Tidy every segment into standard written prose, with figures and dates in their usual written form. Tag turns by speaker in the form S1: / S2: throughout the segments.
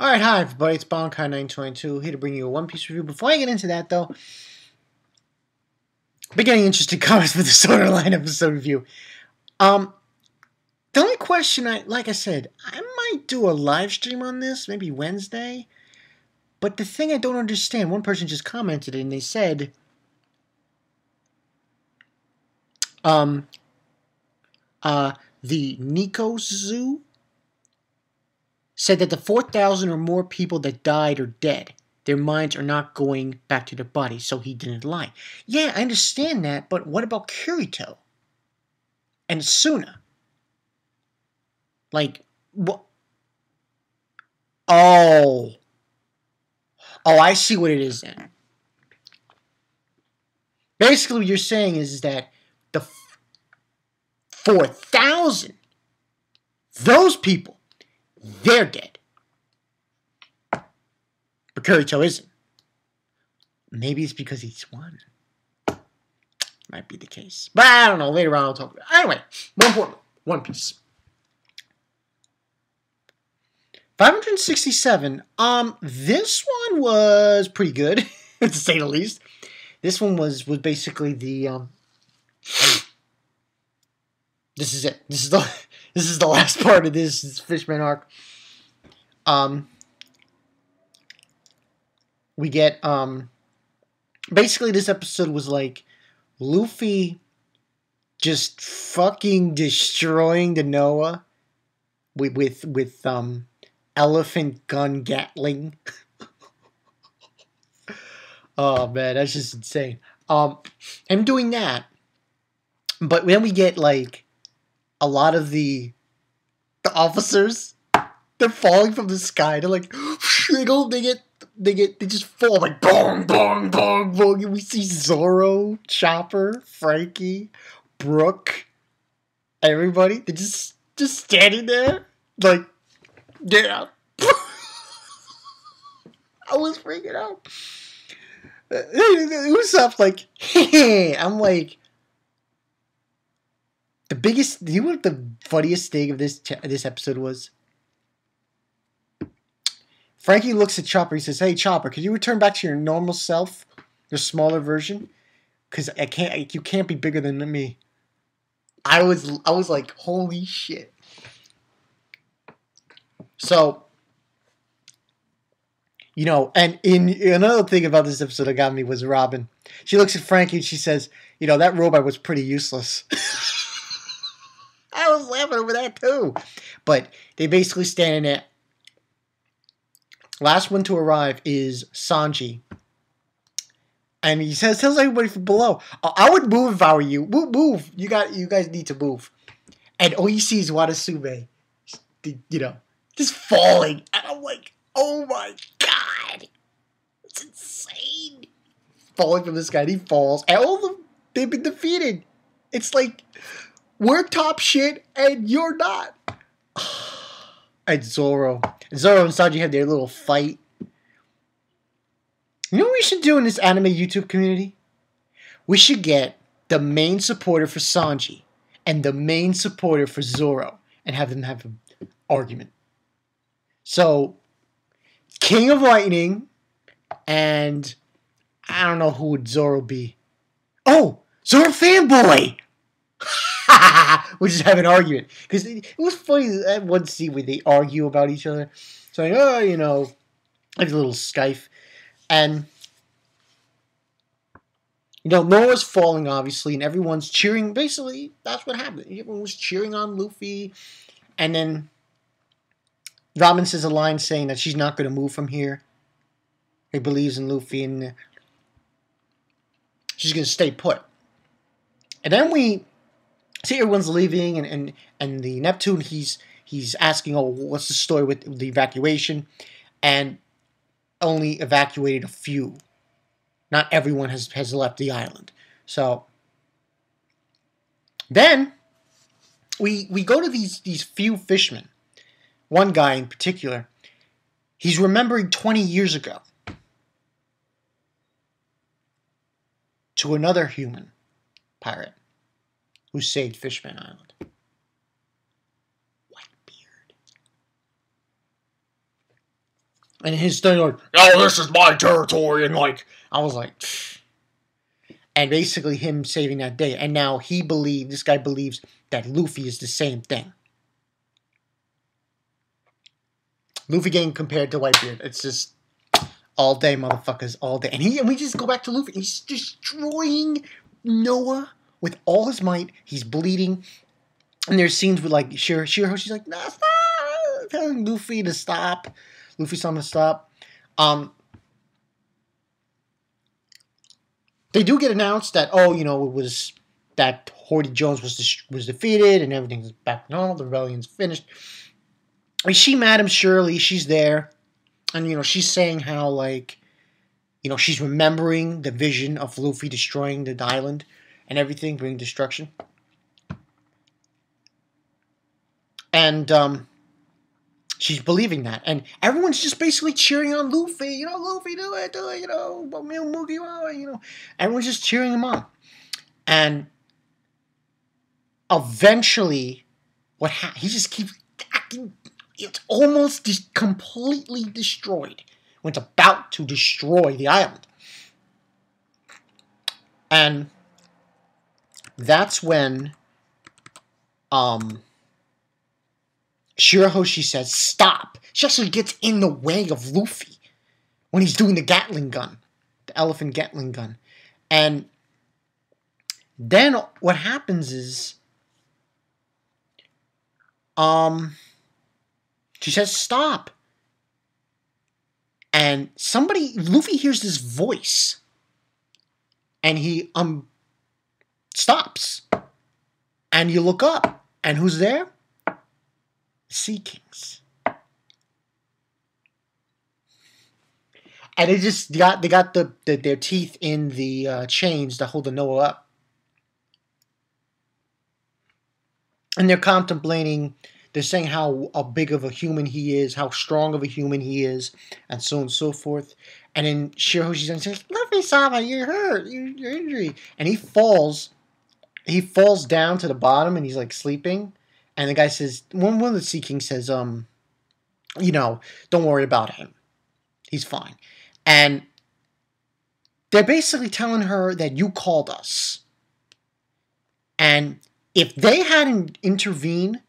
S1: Alright, hi everybody, it's Bonkai922 here to bring you a One Piece review. Before I get into that though, been getting interesting comments for the Sword Art Online episode review. The only question like I said, I might do a live stream on this, maybe Wednesday. But the thing I don't understand, one person just commented and they said, the Nico Zoo said that the 4,000 or more people that died are dead. Their minds are not going back to their bodies, so he didn't lie. Yeah, I understand that, but what about Kirito? And Suna? Like, what? Oh, I see what it is then. Basically, what you're saying is that the 4,000, those people, they're dead. But Kirito isn't. Maybe it's because he's won. Might be the case. But I don't know. Later on I'll talk about it. Anyway, more importantly, One Piece. 567. This one was pretty good, to say the least. This one was basically the this is it. This is the last part of this Fishman arc. We get basically this episode was like Luffy just fucking destroying the Noah with elephant gun Gatling. Oh man, that's just insane. I'm doing that, but then we get like a lot of the officers. They're falling from the sky. They're like, they just fall like boom, boom, boom, boom. We see Zoro, Chopper, Frankie, Brooke, everybody. They're just standing there, like, yeah. I was freaking out. Usopp's like, hey. I'm like, the biggest. You know what the funniest thing of this episode was? Frankie looks at Chopper. He says, "Hey, Chopper, could you return back to your normal self, your smaller version? Because you can't be bigger than me." I was like, holy shit. So, you know, and another thing about this episode that got me was Robin. She looks at Frankie and she says, "You know, that robot was pretty useless." I was laughing over that too. But they basically stand in it. Last one to arrive is Sanji. And he tells everybody from below, I would move if I were you. Move. You guys need to move. And all you see is Watasume, you know, just falling. And I'm like, oh my god. It's insane. Falling from the sky. He falls. And all of them, they've been defeated. It's like, we're top shit and you're not. And Zoro and Sanji have their little fight. You know what we should do in this anime YouTube community? We should get the main supporter for Sanji and the main supporter for Zoro and have them have an argument. So, King of Lightning and I don't know who would Zoro be. Oh, Zoro Fanboy! We just have an argument. Because it was funny that one scene where they argue about each other. Saying, oh, you know, like a little skife. And, you know, Noah's falling, obviously, and everyone's cheering. Basically, that's what happened. Everyone was cheering on Luffy. And then Robin says a line saying that she's not going to move from here. He believes in Luffy, and she's going to stay put. And then we see everyone's leaving, and the Neptune, he's asking, oh, what's the story with the evacuation? And only evacuated a few. Not everyone has left the island. So then we go to these few fishermen. One guy in particular, he's remembering 20 years ago to another human pirate who saved Fishman Island. Whitebeard. And his thing like, oh, this is my territory, and like, I was like, pfft. And basically him saving that day. And now this guy believes that Luffy is the same thing. Luffy getting compared to Whitebeard. It's just all day, motherfuckers, all day. And we just go back to Luffy. He's destroying Noah with all his might. He's bleeding. And there's scenes with like Shirahoshi. She's like, nah, stop. Telling Luffy to stop. Luffy's telling him to stop. They do get announced that, oh, it was that Horty Jones was defeated and everything's back normal. The rebellion's finished. And she, Madam Shirley, she's there. And, she's saying how, like, she's remembering the vision of Luffy destroying the island and everything, bringing destruction. And, she's believing that. And everyone's just basically cheering on Luffy. Luffy, do it, Mugi, Everyone's just cheering him on. And eventually, he just keeps acting. It's almost completely destroyed when it's about to destroy the island. And that's when Shirahoshi says, stop. She actually gets in the way of Luffy when he's doing the Gatling gun, the elephant Gatling gun. And then what happens is, she says, stop. And Luffy hears this voice. And he, stops. And you look up. And who's there? Sea Kings. And they got their teeth in the chains that hold the Noah up. And they're contemplating, they're saying how big of a human he is, how strong of a human he is, and so on and so forth. And then Shirahoshi's says, Luffy-sama, you're hurt, you're injured. And he falls down to the bottom and he's like sleeping. And the guy says, one of the Sea Kings says, don't worry about him. He's fine. And they're basically telling her that you called us. And if they hadn't intervened,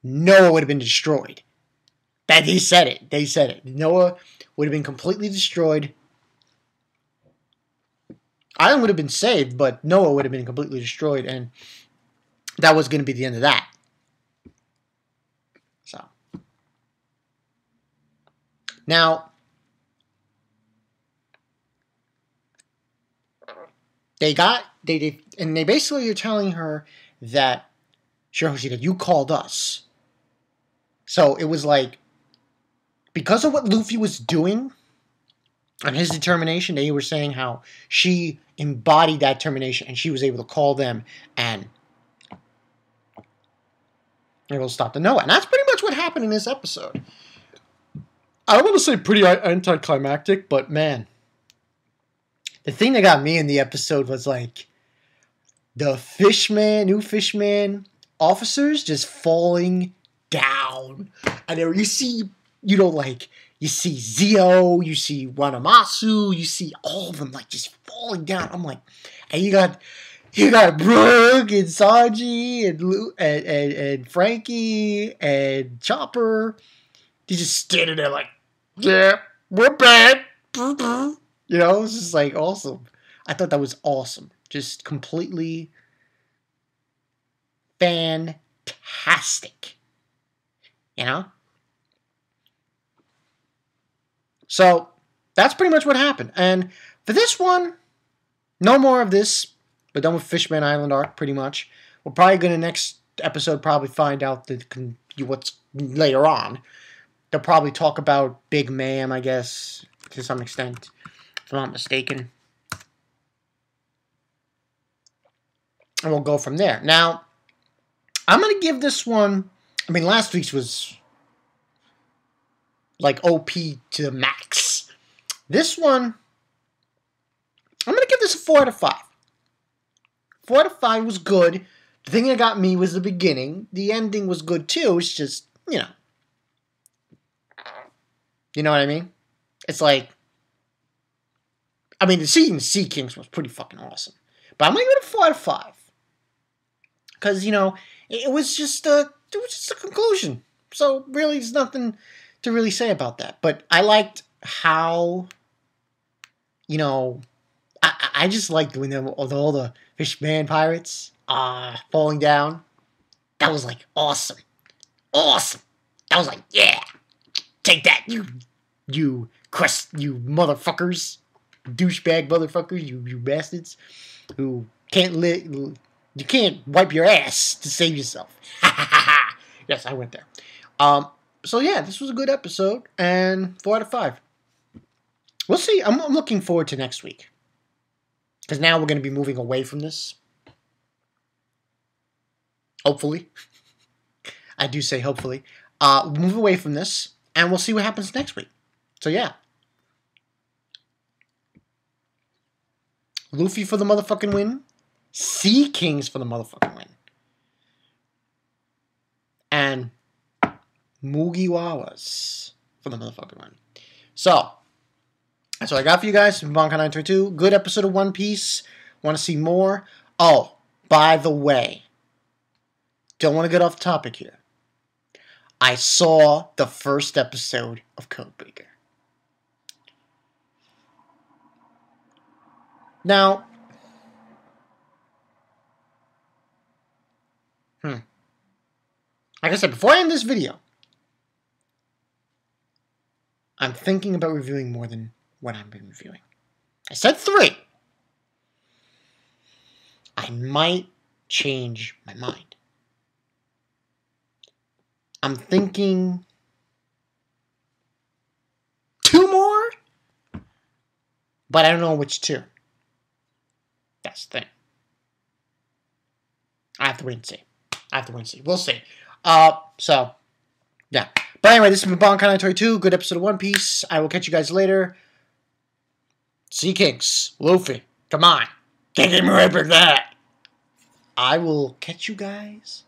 S1: Noah would have been destroyed. They said it. Noah would have been completely destroyed. Island would have been saved, but Noah would have been completely destroyed. And that was going to be the end of that. So. Now, they basically are telling her that, Shirahoshi, that you called us. So it was like, because of what Luffy was doing and his determination, they were saying how she embodied that determination and she was able to call them and able to stop the Noah. And that's pretty much what happened in this episode. I don't want to say pretty anticlimactic, but man, the thing that got me in the episode was like the new fishman officers just falling down. And there you see, you see Zio, you see Wanamasu, you see all of them like just falling down. I'm like, and you got Brook and Sanji and Frankie and Chopper. They're just standing there like, yeah, we're bad. It's just like awesome. I thought that was awesome. Just completely fantastic. So, that's pretty much what happened. And for this one, no more of this. We're done with Fishman Island arc, pretty much. We're probably going to next episode probably find out what's later on. They'll probably talk about Big Ma'am, I guess, to some extent, if I'm not mistaken. And we'll go from there. Now, I'm going to give this one, last week's was like OP to the max. This one, I'm going to give this a 4 out of 5. 4 out of 5 was good. The thing that got me was the beginning. The ending was good too. It's just, You know what I mean? It's like, I mean, the seeing Sea Kings was pretty fucking awesome. But I'm gonna give it a 4 out of 5. Because, you know, it was just a conclusion. So really, there's nothing to really say about that. But I liked how, you know, I just liked when all the Fishman pirates falling down. That was like awesome. Awesome. That was like, yeah. Take that, you motherfuckers. Douchebag motherfuckers, you bastards. Who can't you can't wipe your ass to save yourself. Yes, I went there. So yeah, this was a good episode, and 4 out of 5. We'll see. I'm looking forward to next week. Because now we're going to be moving away from this. Hopefully. I do say hopefully. We'll move away from this, and we'll see what happens next week. So yeah. Luffy for the motherfucking win. Sea Kings for the motherfucking win. And Mugiwaras for the motherfucking win. So, that's what I got for you guys from Bankai 922. Good episode of One Piece. Want to see more? Oh, by the way. Don't want to get off topic here. I saw the first episode of Codebreaker. Now, like I said, before I end this video, I'm thinking about reviewing more than what I've been reviewing. I said 3. I might change my mind. I'm thinking 2 more, but I don't know which 2. That's the thing. I have to wait and see. We'll see. So, yeah. But anyway, this has been Bankai 922. Good episode of One Piece. I will catch you guys later. Sea Kings. Luffy. Come on. Can't get me right back that. I will catch you guys